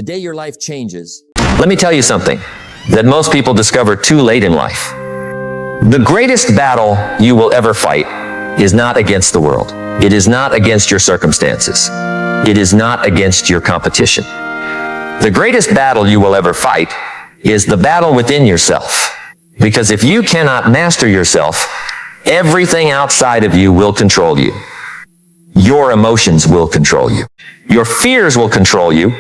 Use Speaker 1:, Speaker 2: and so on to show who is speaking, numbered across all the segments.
Speaker 1: The day your life changes.
Speaker 2: Let me tell you something that most people discover too late in life. The greatest battle you will ever fight is not against the world. It is not against your circumstances. It is not against your competition. The greatest battle you will ever fight is the battle within yourself. Because if you cannot master yourself, everything outside of you will control you. Your emotions will control you. Your fears will control you.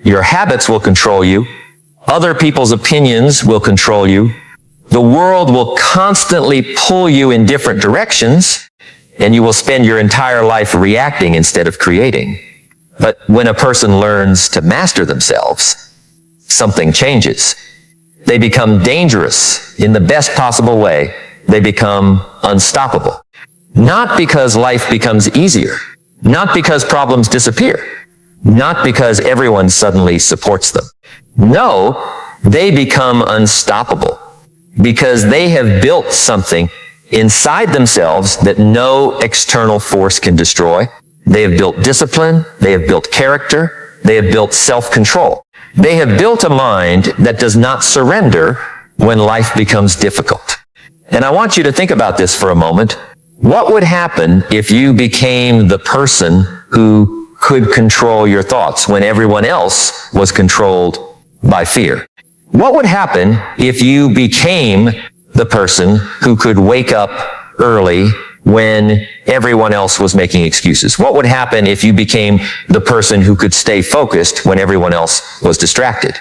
Speaker 2: Your habits will control you. Other people's opinions will control you. The world will constantly pull you in different directions, and you will spend your entire life reacting instead of creating. But when a person learns to master themselves, something changes. They become dangerous in the best possible way. They become unstoppable. Not because life becomes easier. Not because problems disappear. Not because everyone suddenly supports them. No, they become unstoppable because they have built something inside themselves that no external force can destroy. They have built discipline. They have built character. They have built self-control. They have built a mind that does not surrender when life becomes difficult. And I want you to think about this for a moment. What would happen if you became the person who could control your thoughts when everyone else was controlled by fear? What would happen if you became the person who could wake up early when everyone else was making excuses? What would happen if you became the person who could stay focused when everyone else was distracted?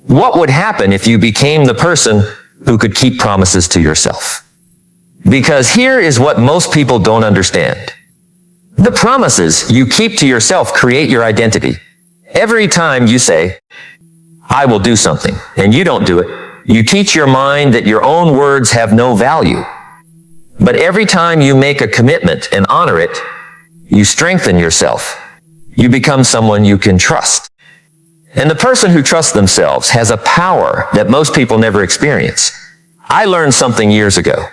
Speaker 2: What would happen if you became the person who could keep promises to yourself? Because here is what most people don't understand. The promises you keep to yourself create your identity. Every time you say, I will do something, and you don't do it, you teach your mind that your own words have no value. But every time you make a commitment and honor it, you strengthen yourself. You become someone you can trust. And the person who trusts themselves has a power that most people never experience. I learned something years ago.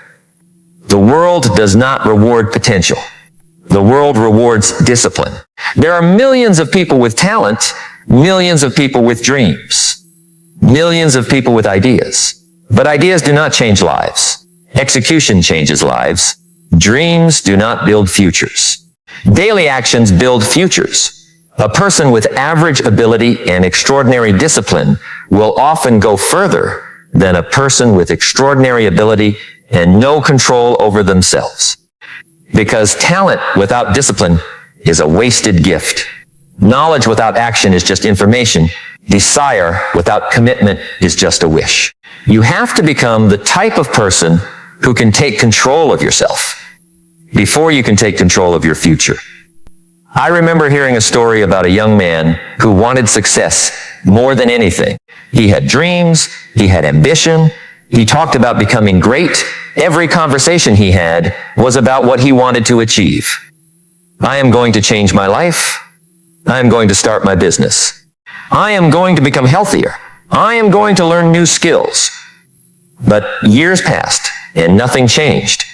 Speaker 2: The world does not reward potential. The world rewards discipline. There are millions of people with talent, millions of people with dreams, millions of people with ideas. But ideas do not change lives. Execution changes lives. Dreams do not build futures. Daily actions build futures. A person with average ability and extraordinary discipline will often go further than a person with extraordinary ability and no control over themselves. Because talent without discipline is a wasted gift. Knowledge without action is just information. Desire without commitment is just a wish. You have to become the type of person who can take control of yourself before you can take control of your future. I remember hearing a story about a young man who wanted success more than anything. He had dreams, he had ambition, he talked about becoming great. Every conversation he had was about what he wanted to achieve. I am going to change my life. I am going to start my business. I am going to become healthier. I am going to learn new skills. But years passed and nothing changed.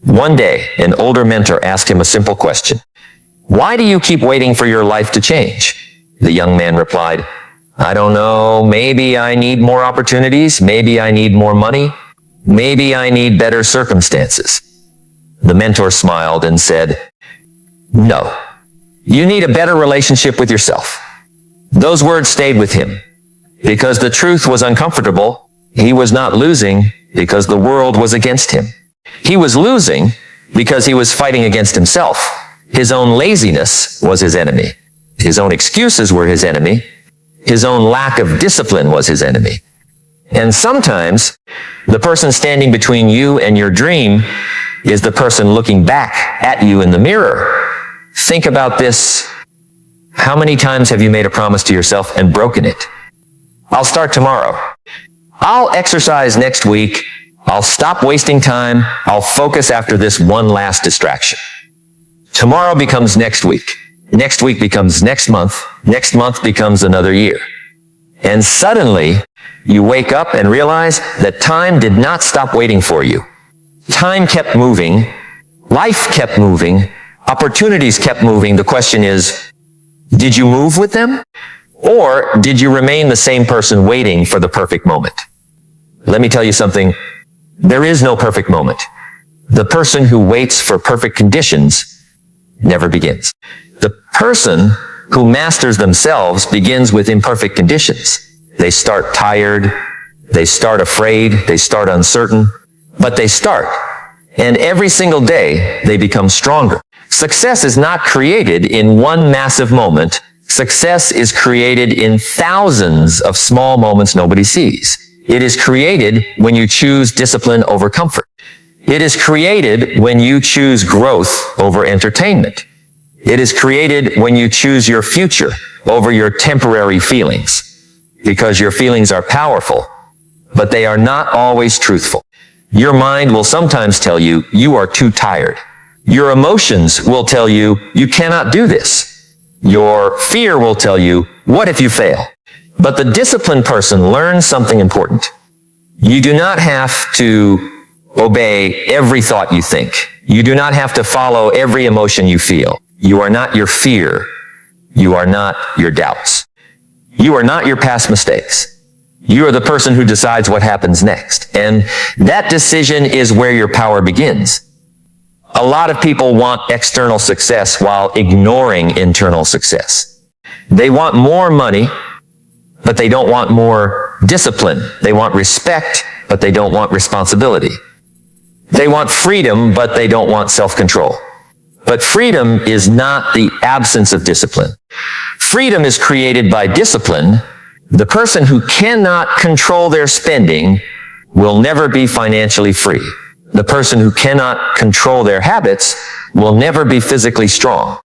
Speaker 2: One day, an older mentor asked him a simple question. Why do you keep waiting for your life to change? The young man replied, I don't know, maybe I need more opportunities, maybe I need more money, maybe I need better circumstances. The mentor smiled and said, no, you need a better relationship with yourself. Those words stayed with him. Because the truth was uncomfortable, he was not losing because the world was against him. He was losing because he was fighting against himself. His own laziness was his enemy. His own excuses were his enemy. His own lack of discipline was his enemy. And sometimes, the person standing between you and your dream is the person looking back at you in the mirror. Think about this. How many times have you made a promise to yourself and broken it? I'll start tomorrow. I'll exercise next week. I'll stop wasting time. I'll focus after this one last distraction. Tomorrow becomes next week. Next week becomes next month. Next month becomes another year. And suddenly, you wake up and realize that time did not stop waiting for you. Time kept moving. Life kept moving. Opportunities kept moving. The question is, did you move with them? Or did you remain the same person waiting for the perfect moment? Let me tell you something. There is no perfect moment. The person who waits for perfect conditions never begins. The person who masters themselves begins with imperfect conditions. They start tired, they start afraid, they start uncertain, but they start. And every single day, they become stronger. Success is not created in one massive moment. Success is created in thousands of small moments nobody sees. It is created when you choose discipline over comfort. It is created when you choose growth over entertainment. It is created when you choose your future over your temporary feelings. Because your feelings are powerful, but they are not always truthful. Your mind will sometimes tell you, you are too tired. Your emotions will tell you, you cannot do this. Your fear will tell you, what if you fail? But the disciplined person learns something important. You do not have to obey every thought you think. You do not have to follow every emotion you feel. You are not your fear. You are not your doubts. You are not your past mistakes. You are the person who decides what happens next. And that decision is where your power begins. A lot of people want external success while ignoring internal success. They want more money, but they don't want more discipline. They want respect, but they don't want responsibility. They want freedom, but they don't want self-control. But freedom is not the absence of discipline. Freedom is created by discipline. The person who cannot control their spending will never be financially free. The person who cannot control their habits will never be physically strong.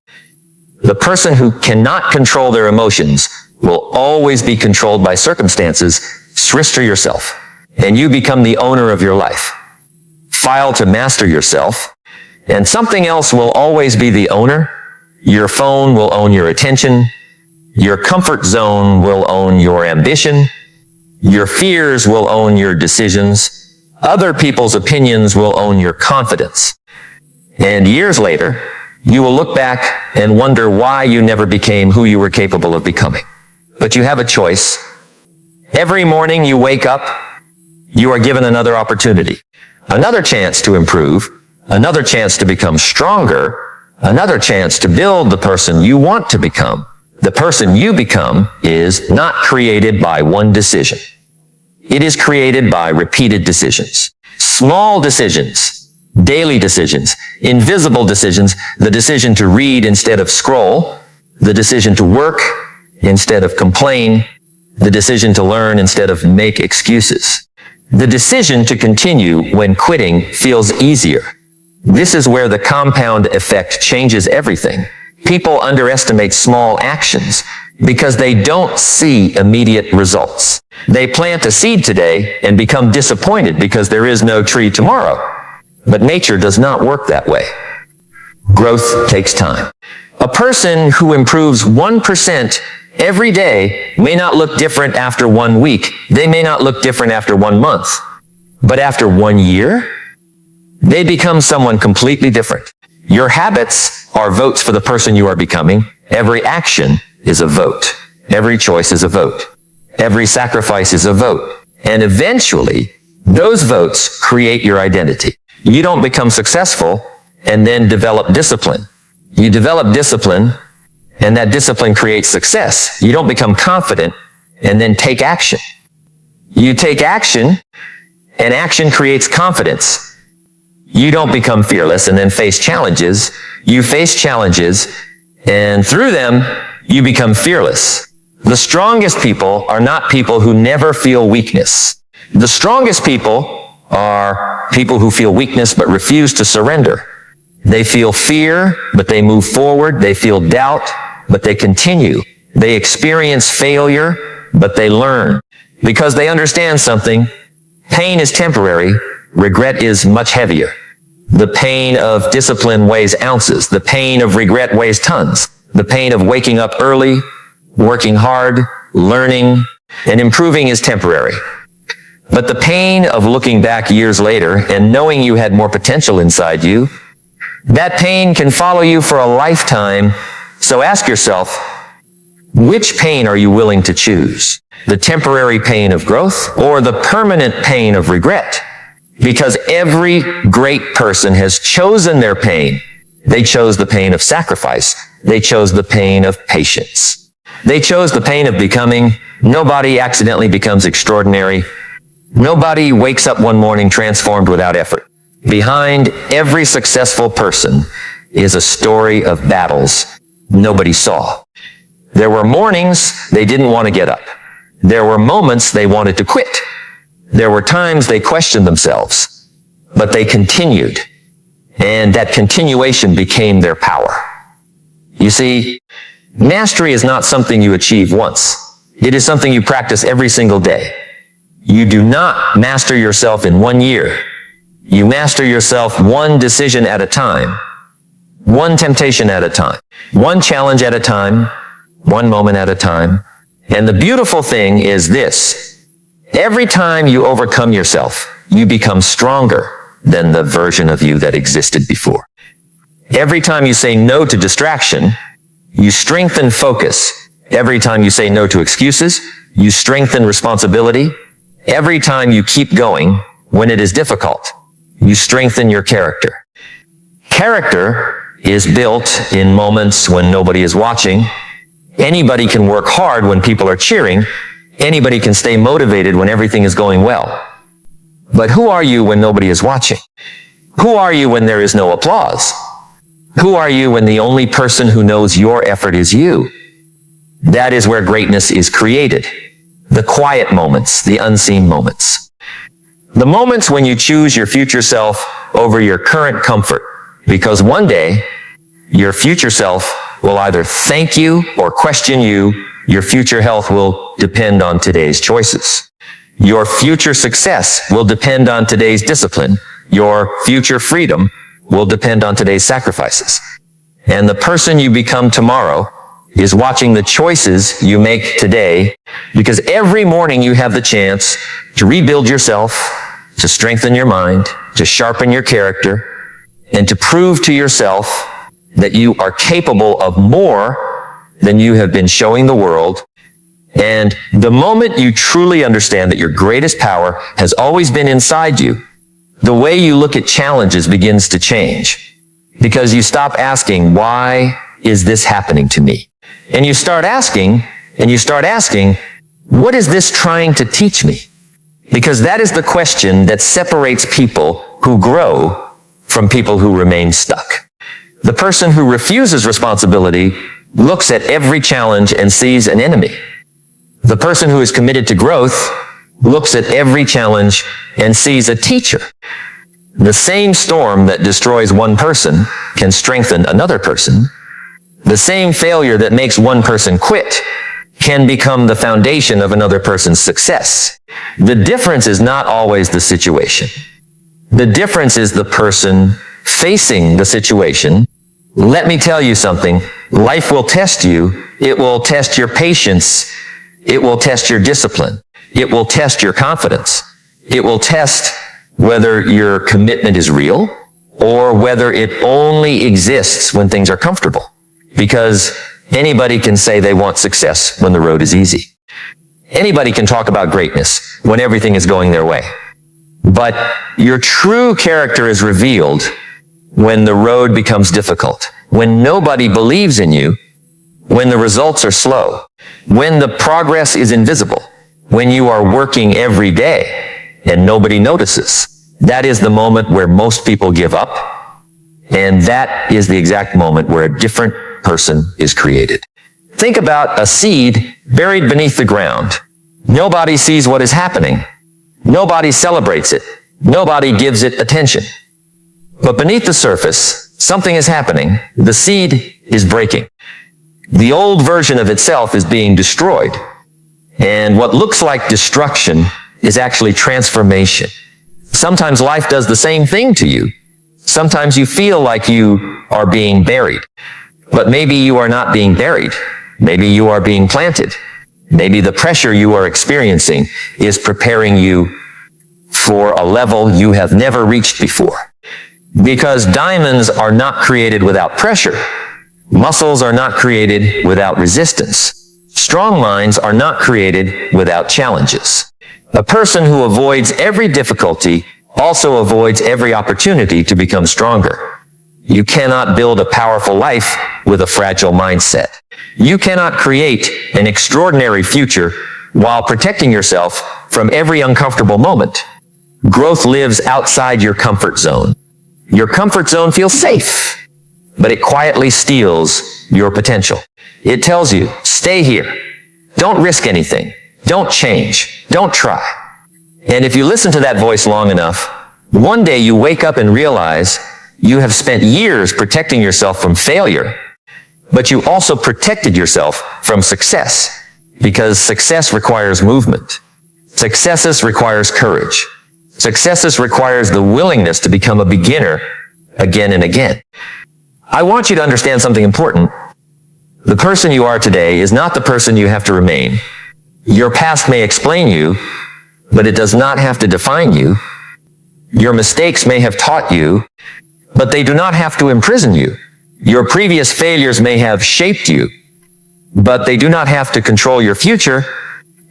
Speaker 2: The person who cannot control their emotions will always be controlled by circumstances. Surrender yourself, and you become the owner of your life. File to master yourself, and something else will always be the owner. Your phone will own your attention. Your comfort zone will own your ambition. Your fears will own your decisions. Other people's opinions will own your confidence. And years later, you will look back and wonder why you never became who you were capable of becoming. But you have a choice. Every morning you wake up, you are given another opportunity, another chance to improve, another chance to become stronger, another chance to build the person you want to become. The person you become is not created by one decision. It is created by repeated decisions. Small decisions, daily decisions, invisible decisions, the decision to read instead of scroll, the decision to work instead of complain, the decision to learn instead of make excuses, the decision to continue when quitting feels easier. This is where the compound effect changes everything. People underestimate small actions because they don't see immediate results. They plant a seed today and become disappointed because there is no tree tomorrow. But nature does not work that way. Growth takes time. A person who improves 1% every day may not look different after 1 week. They may not look different after 1 month. But after 1 year, they become someone completely different. Your habits are votes for the person you are becoming. Every action is a vote. Every choice is a vote. Every sacrifice is a vote. And eventually, those votes create your identity. You don't become successful and then develop discipline. You develop discipline, and that discipline creates success. You don't become confident and then take action. You take action, and action creates confidence. You don't become fearless and then face challenges. You face challenges, and through them, you become fearless. The strongest people are not people who never feel weakness. The strongest people are people who feel weakness but refuse to surrender. They feel fear, but they move forward. They feel doubt, but they continue. They experience failure, but they learn. Because they understand something. Pain is temporary. Regret is much heavier. The pain of discipline weighs ounces. The pain of regret weighs tons. The pain of waking up early, working hard, learning, and improving is temporary. But the pain of looking back years later and knowing you had more potential inside you, that pain can follow you for a lifetime. So ask yourself, Which pain are you willing to choose? The temporary pain of growth or the permanent pain of regret? Because every great person has chosen their pain. They chose the pain of sacrifice. They chose the pain of patience. They chose the pain of becoming. Nobody accidentally becomes extraordinary. Nobody wakes up one morning transformed without effort. Behind every successful person is a story of battles nobody saw. There were mornings they didn't want to get up. There were moments they wanted to quit. There were times they questioned themselves, but they continued, and that continuation became their power. You see, mastery is not something you achieve once. It is something you practice every single day. You do not master yourself in 1 year. You master yourself one decision at a time, one temptation at a time, one challenge at a time, one moment at a time. And the beautiful thing is this: every time you overcome yourself, you become stronger than the version of you that existed before. Every time you say no to distraction, you strengthen focus. Every time you say no to excuses, you strengthen responsibility. Every time you keep going when it is difficult, you strengthen your character. Character is built in moments when nobody is watching. Anybody can work hard when people are cheering. Anybody can stay motivated when everything is going well. But who are you when nobody is watching? Who are you when there is no applause? Who are you when the only person who knows your effort is you? That is where greatness is created. The quiet moments, the unseen moments. The moments when you choose your future self over your current comfort. Because one day, your future self will either thank you or question you. Your future health will depend on today's choices. Your future success will depend on today's discipline. Your future freedom will depend on today's sacrifices. And the person you become tomorrow is watching the choices you make today, because every morning you have the chance to rebuild yourself, to strengthen your mind, to sharpen your character, and to prove to yourself that you are capable of more than you have been showing the world. And the moment you truly understand that your greatest power has always been inside you, the way you look at challenges begins to change. Because you stop asking, why is this happening to me? And you start asking, what is this trying to teach me? Because that is the question that separates people who grow from people who remain stuck. The person who refuses responsibility looks at every challenge and sees an enemy. The person who is committed to growth looks at every challenge and sees a teacher. The same storm that destroys one person can strengthen another person. The same failure that makes one person quit can become the foundation of another person's success. The difference is not always the situation. The difference is the person facing the situation. Let me tell you something. Life will test you. It will test your patience. It will test your discipline. It will test your confidence. It will test whether your commitment is real or whether it only exists when things are comfortable. Because anybody can say they want success when the road is easy. Anybody can talk about greatness when everything is going their way. But your true character is revealed when the road becomes difficult, when nobody believes in you, when the results are slow, when the progress is invisible, when you are working every day and nobody notices. That is the moment where most people give up, and that is the exact moment where a different person is created. Think about a seed buried beneath the ground. Nobody sees what is happening. Nobody celebrates it. Nobody gives it attention. But beneath the surface, something is happening. The seed is breaking. The old version of itself is being destroyed. And what looks like destruction is actually transformation. Sometimes life does the same thing to you. Sometimes you feel like you are being buried. But maybe you are not being buried. Maybe you are being planted. Maybe the pressure you are experiencing is preparing you for a level you have never reached before. Because diamonds are not created without pressure. Muscles are not created without resistance. Strong minds are not created without challenges. A person who avoids every difficulty also avoids every opportunity to become stronger. You cannot build a powerful life with a fragile mindset. You cannot create an extraordinary future while protecting yourself from every uncomfortable moment. Growth lives outside your comfort zone. Your comfort zone feels safe, but it quietly steals your potential. It tells you, stay here. Don't risk anything. Don't change. Don't try. And if you listen to that voice long enough, one day you wake up and realize you have spent years protecting yourself from failure, but you also protected yourself from success, because success requires movement. Success requires courage. Success requires the willingness to become a beginner again and again. I want you to understand something important. The person you are today is not the person you have to remain. Your past may explain you, but it does not have to define you. Your mistakes may have taught you, but they do not have to imprison you. Your previous failures may have shaped you, but they do not have to control your future.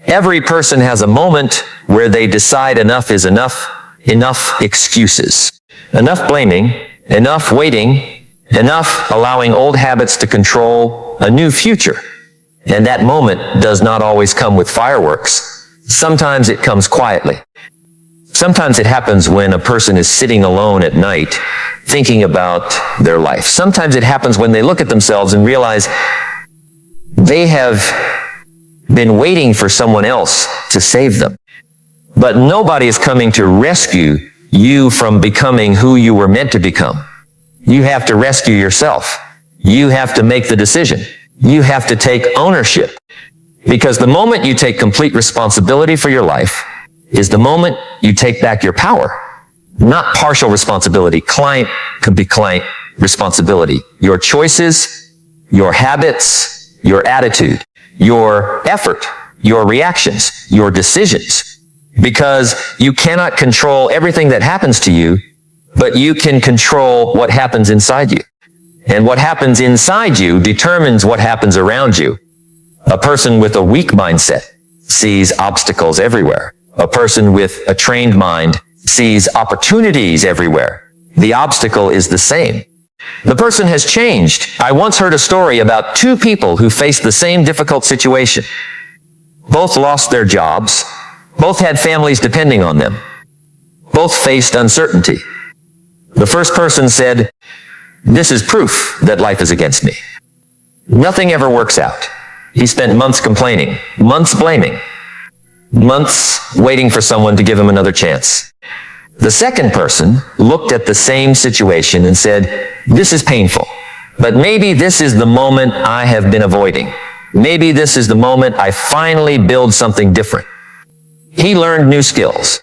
Speaker 2: Every person has a moment where they decide enough is enough, enough excuses, enough blaming, enough waiting, enough allowing old habits to control a new future. And that moment does not always come with fireworks. Sometimes it comes quietly. Sometimes it happens when a person is sitting alone at night thinking about their life. Sometimes it happens when they look at themselves and realize they have been waiting for someone else to save them. But nobody is coming to rescue you from becoming who you were meant to become. You have to rescue yourself. You have to make the decision. You have to take ownership. Because the moment you take complete responsibility for your life is the moment you take back your power. Not partial responsibility. Client could be client responsibility. Your choices, your habits, your attitude, your effort, your reactions, your decisions. Because you cannot control everything that happens to you, but you can control what happens inside you. And what happens inside you determines what happens around you. A person with a weak mindset sees obstacles everywhere. A person with a trained mind sees opportunities everywhere. The obstacle is the same. The person has changed. I once heard a story about two people who faced the same difficult situation. Both lost their jobs. Both had families depending on them. Both faced uncertainty. The first person said, "This is proof that life is against me. Nothing ever works out." He spent months complaining, months blaming, months waiting for someone to give him another chance. The second person looked at the same situation and said, "This is painful, but maybe this is the moment I have been avoiding. Maybe this is the moment I finally build something different." He learned new skills.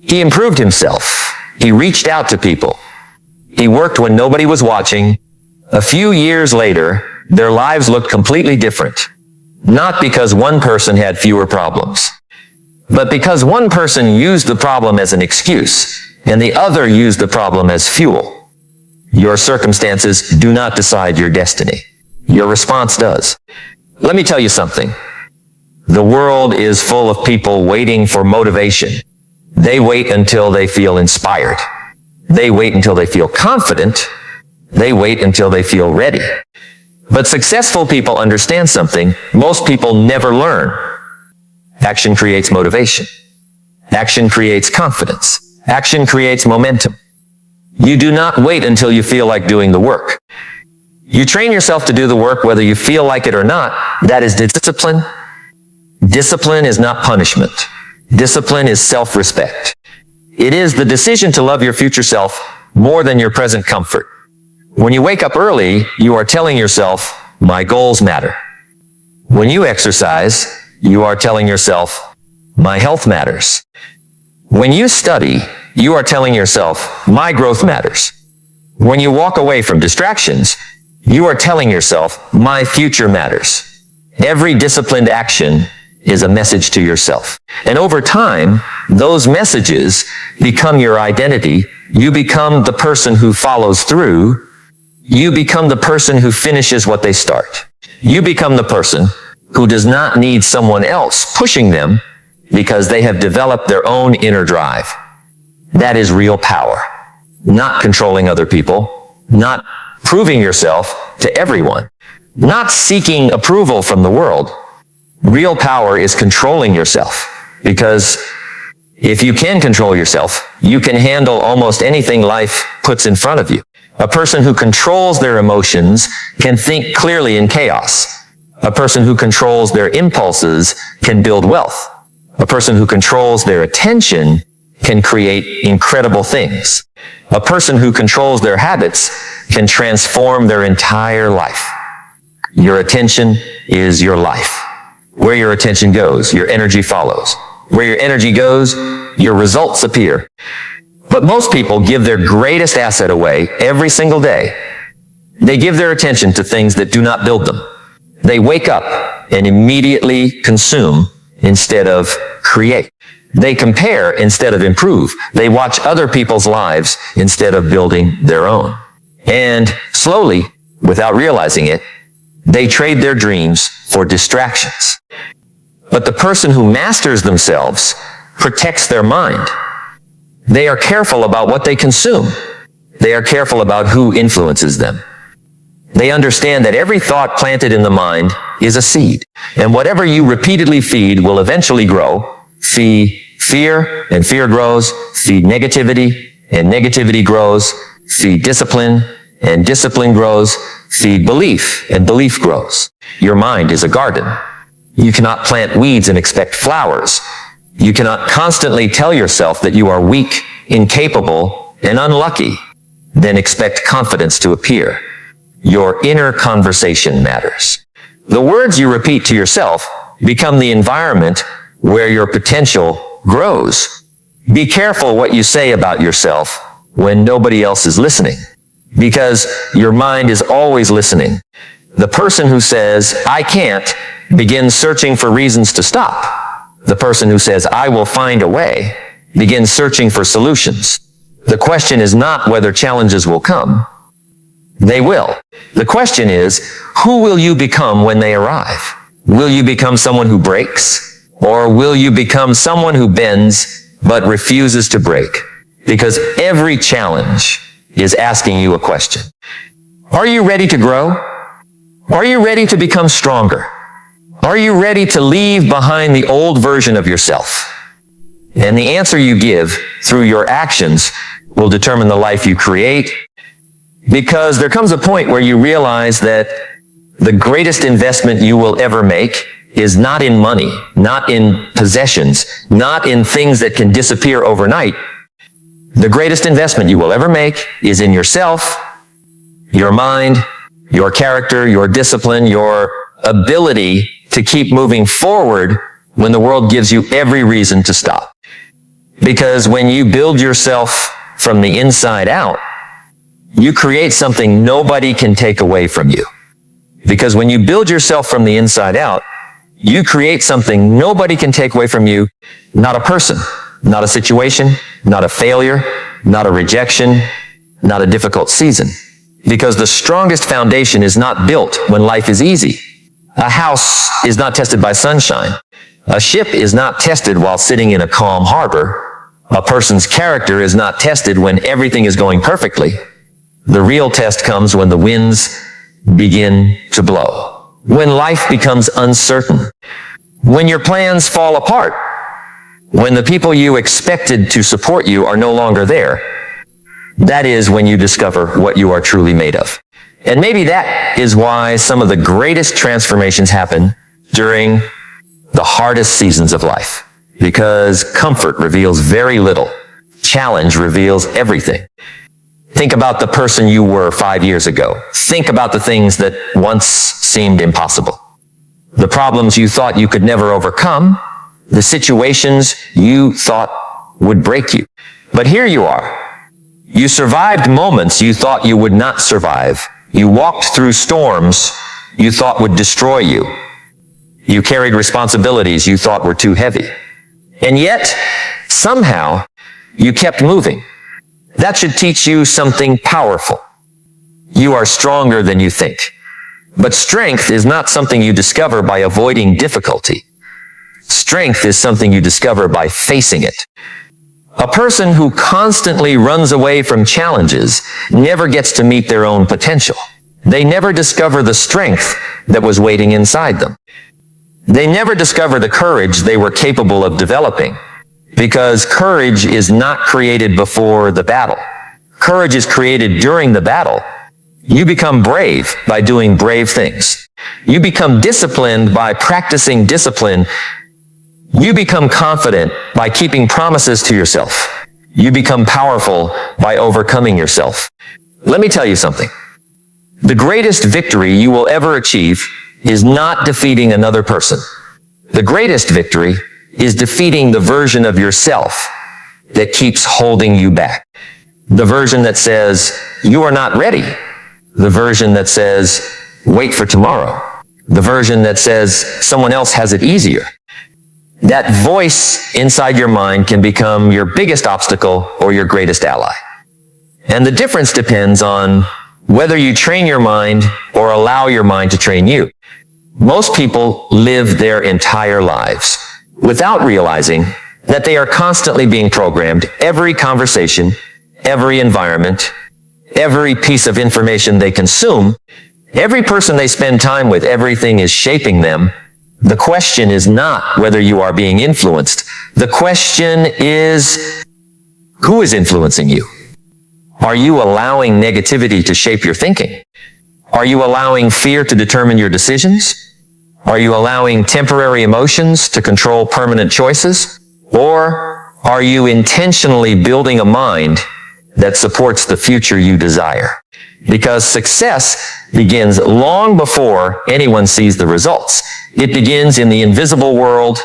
Speaker 2: He improved himself. He reached out to people. He worked when nobody was watching. A few years later, their lives looked completely different. Not because one person had fewer problems, but because one person used the problem as an excuse, and the other used the problem as fuel. Your circumstances do not decide your destiny. Your response does. Let me tell you something. The world is full of people waiting for motivation. They wait until they feel inspired. They wait until they feel confident. They wait until they feel ready. But successful people understand something most people never learn. Action creates motivation. Action creates confidence. Action creates momentum. You do not wait until you feel like doing the work. You train yourself to do the work whether you feel like it or not. That is discipline. Discipline is not punishment. Discipline is self-respect. It is the decision to love your future self more than your present comfort. When you wake up early, you are telling yourself, "My goals matter." When you exercise, you are telling yourself, "My health matters." When you study, you are telling yourself, "My growth matters." When you walk away from distractions, you are telling yourself, "My future matters." Every disciplined action is a message to yourself. And over time, those messages become your identity. You become the person who follows through. You become the person who finishes what they start. You become the person who does not need someone else pushing them because they have developed their own inner drive. That is real power. Not controlling other people, not proving yourself to everyone, not seeking approval from the world. Real power is controlling yourself, because if you can control yourself, you can handle almost anything life puts in front of you. A person who controls their emotions can think clearly in chaos. A person who controls their impulses can build wealth. A person who controls their attention can create incredible things. A person who controls their habits can transform their entire life. Your attention is your life. Where your attention goes, your energy follows. Where your energy goes, your results appear. But most people give their greatest asset away every single day. They give their attention to things that do not build them. They wake up and immediately consume instead of create. They compare instead of improve. They watch other people's lives instead of building their own. And slowly, without realizing it, they trade their dreams for distractions. But the person who masters themselves protects their mind. They are careful about what they consume. They are careful about who influences them. They understand that every thought planted in the mind is a seed, and whatever you repeatedly feed will eventually grow. Feed fear, and fear grows. Feed negativity, and negativity grows. Feed discipline, and discipline grows. Feed belief, and belief grows. Your mind is a garden. You cannot plant weeds and expect flowers. You cannot constantly tell yourself that you are weak, incapable, and unlucky, then expect confidence to appear. Your inner conversation matters. The words you repeat to yourself become the environment where your potential grows. Be careful what you say about yourself when nobody else is listening, because your mind is always listening. The person who says, "I can't," begins searching for reasons to stop. The person who says, "I will find a way," begins searching for solutions. The question is not whether challenges will come. They will. The question is, who will you become when they arrive? Will you become someone who breaks? Or will you become someone who bends but refuses to break? Because every challenge is asking you a question. Are you ready to grow? Are you ready to become stronger? Are you ready to leave behind the old version of yourself? And the answer you give through your actions will determine the life you create, because there comes a point where you realize that the greatest investment you will ever make is not in money, not in possessions, not in things that can disappear overnight. The greatest investment you will ever make is in yourself, your mind, your character, your discipline, your ability to keep moving forward when the world gives you every reason to stop. Because when you build yourself from the inside out, you create something nobody can take away from you. Because when you build yourself from the inside out, you create something nobody can take away from you. Not a person, not a situation, not a failure, not a rejection, not a difficult season. Because the strongest foundation is not built when life is easy. A house is not tested by sunshine. A ship is not tested while sitting in a calm harbor. A person's character is not tested when everything is going perfectly. The real test comes when the winds begin to blow, when life becomes uncertain, when your plans fall apart, when the people you expected to support you are no longer there. That is when you discover what you are truly made of. And maybe that is why some of the greatest transformations happen during the hardest seasons of life, because comfort reveals very little. Challenge reveals everything. Think about the person you were 5 years ago. Think about the things that once seemed impossible. The problems you thought you could never overcome. The situations you thought would break you. But here you are. You survived moments you thought you would not survive. You walked through storms you thought would destroy you. You carried responsibilities you thought were too heavy. And yet, somehow, you kept moving. That should teach you something powerful. You are stronger than you think. But strength is not something you discover by avoiding difficulty. Strength is something you discover by facing it. A person who constantly runs away from challenges never gets to meet their own potential. They never discover the strength that was waiting inside them. They never discover the courage they were capable of developing, because courage is not created before the battle. Courage is created during the battle. You become brave by doing brave things. You become disciplined by practicing discipline. You become confident by keeping promises to yourself. You become powerful by overcoming yourself. Let me tell you something. The greatest victory you will ever achieve is not defeating another person. The greatest victory is defeating the version of yourself that keeps holding you back. The version that says, you are not ready. The version that says, wait for tomorrow. The version that says, someone else has it easier. That voice inside your mind can become your biggest obstacle or your greatest ally. And the difference depends on whether you train your mind or allow your mind to train you. Most people live their entire lives without realizing that they are constantly being programmed. Every conversation, every environment, every piece of information they consume, every person they spend time with, everything is shaping them. The question is not whether you are being influenced. The question is, who is influencing you? Are you allowing negativity to shape your thinking? Are you allowing fear to determine your decisions? Are you allowing temporary emotions to control permanent choices? Or are you intentionally building a mind that supports the future you desire? Because success begins long before anyone sees the results. It begins in the invisible world,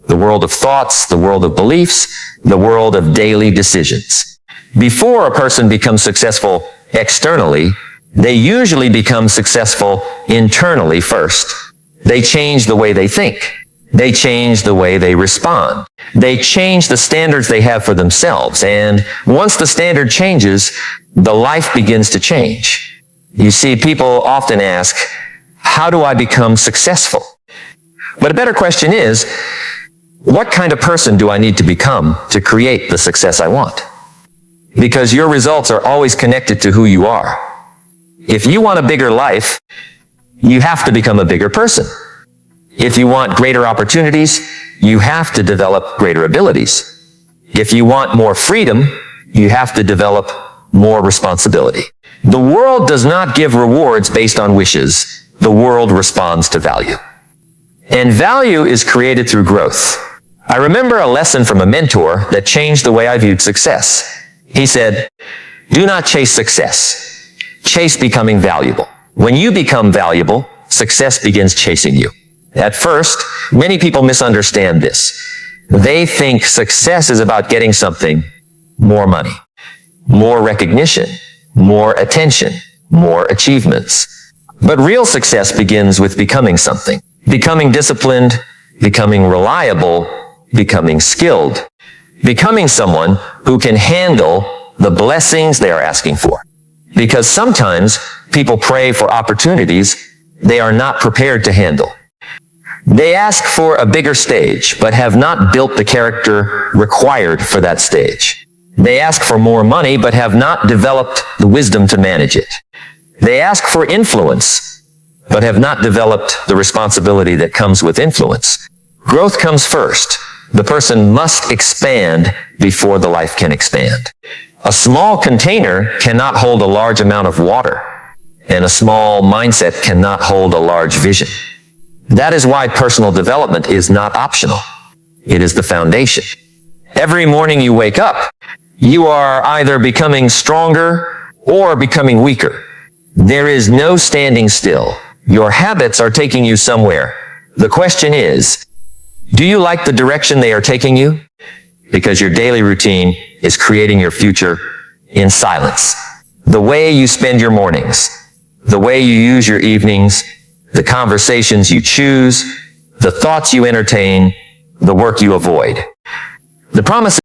Speaker 2: the world of thoughts, the world of beliefs, the world of daily decisions. Before a person becomes successful externally, they usually become successful internally first. They change the way they think. They change the way they respond. They change the standards they have for themselves. And once the standard changes, the life begins to change. You see, people often ask, how do I become successful? But a better question is, what kind of person do I need to become to create the success I want? Because your results are always connected to who you are. If you want a bigger life, you have to become a bigger person. If you want greater opportunities, you have to develop greater abilities. If you want more freedom, you have to develop more responsibility. The world does not give rewards based on wishes. The world responds to value. And value is created through growth. I remember a lesson from a mentor that changed the way I viewed success. He said, do not chase success. Chase becoming valuable. When you become valuable, success begins chasing you. At first, many people misunderstand this. They think success is about getting something, more money, more recognition, more attention, more achievements. But real success begins with becoming something. Becoming disciplined, becoming reliable, becoming skilled. Becoming someone who can handle the blessings they are asking for. Because sometimes people pray for opportunities they are not prepared to handle. They ask for a bigger stage, but have not built the character required for that stage. They ask for more money, but have not developed the wisdom to manage it. They ask for influence, but have not developed the responsibility that comes with influence. Growth comes first. The person must expand before the life can expand. A small container cannot hold a large amount of water, and a small mindset cannot hold a large vision. That is why personal development is not optional. It is the foundation. Every morning you wake up, you are either becoming stronger or becoming weaker. There is no standing still. Your habits are taking you somewhere. The question is, do you like the direction they are taking you? Because your daily routine is creating your future in silence. The way you spend your mornings, the way you use your evenings, the conversations you choose, the thoughts you entertain, the work you avoid. The promise